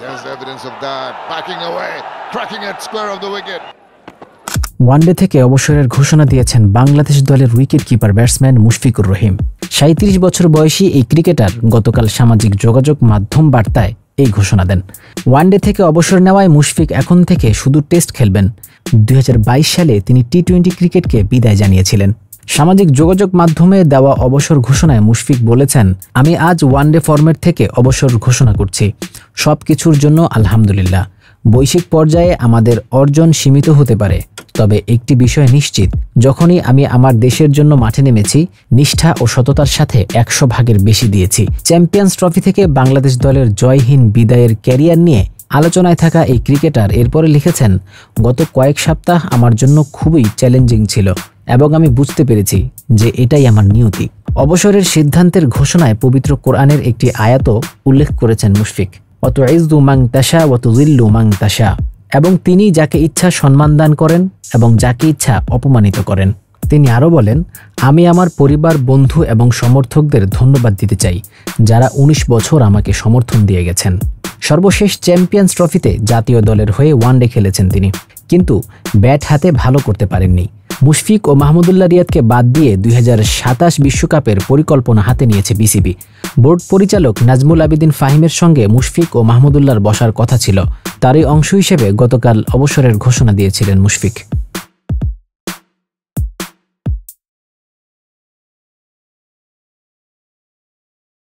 There's evidence of that. Backing away, cracking it square of the wicket. One day থেকে অবসরের ঘোষণা দিয়েছেন বাংলাদেশ দলের wicket keeper batsman Mushfiqur Rahim. ৩৭ বছর বয়সী এই ক্রিকেটার গতকাল সামাজিক যোগাযোগ মাধ্যম বার্তায় এই ঘোষণা দেন। ওয়ানডে থেকে অবসর নেওয়ায় মুশফিক এখন থেকে শুধু টেস্ট খেলবেন। ২০২২ সালে তিনি টি-20 ক্রিকেটকে বিদায় জানিয়েছিলেন। সামাজিক যোগাযোগ মাধ্যমে দেওয়া অবসর ঘোষণায় মুশফিক বলেছেন, আমি আজ ওয়ানডে ফরম্যাট থেকে অবসর ঘোষণা করছি। সব কিছুর জন্য আলহামদুলিল্লাহ। বৈশ্বিক পর্যায়ে আমাদের অর্জন সীমিত হতে পারে, তবে একটি বিষয় নিশ্চিত, যখনই আমি আমার দেশের জন্য মাঠে নেমেছি নিষ্ঠা ও সততার সাথে ১০০ ভাগের বেশি দিয়েছি। চ্যাম্পিয়ন্স ট্রফি থেকে বাংলাদেশ দলের জয়হীন বিদায়ের ক্যারিয়ার নিয়ে আলোচনায় থাকা এই ক্রিকেটার এরপরে লিখেছেন, গত কয়েক সপ্তাহ আমার জন্য খুবই চ্যালেঞ্জিং ছিল এবং আমি বুঝতে পেরেছি যে এটাই আমার নিয়তি। অবসরের সিদ্ধান্তের ঘোষণায় পবিত্র কোরআনের একটি আয়াতও উল্লেখ করেছেন মুশফিক, ওয়াতুইজ্জু মান তাশা ওয়া তুযিল্লু মান তাশা, এবং তিনি যাকে ইচ্ছা সম্মান দান করেন এবং যাকে ইচ্ছা অপমানিত করেন। তিনি আরও বলেন, আমি আমার পরিবার, বন্ধু এবং সমর্থকদের ধন্যবাদ দিতে চাই যারা ১৯ বছর আমাকে সমর্থন দিয়ে গেছেন। সর্বশেষ চ্যাম্পিয়ন্স ট্রফিতে জাতীয় দলের হয়ে ওয়ানডে খেলেছেন তিনি, কিন্তু ব্যাট হাতে ভালো করতে পারেননি। মুশফিক ও মাহমুদুল্লাহ রিয়াদকে বাদ দিয়ে ২০২৭ বিশ্বকাপের পরিকল্পনা হাতে নিয়েছে বিসিবি। বোর্ড পরিচালক নাজমুল আবেদিন ফাহিমের সঙ্গে মুশফিক ও মাহমুদুল্লাহর বসার কথা ছিল। তারই অংশ হিসেবে গতকাল অবসরের ঘোষণা দিয়েছিলেন মুশফিক।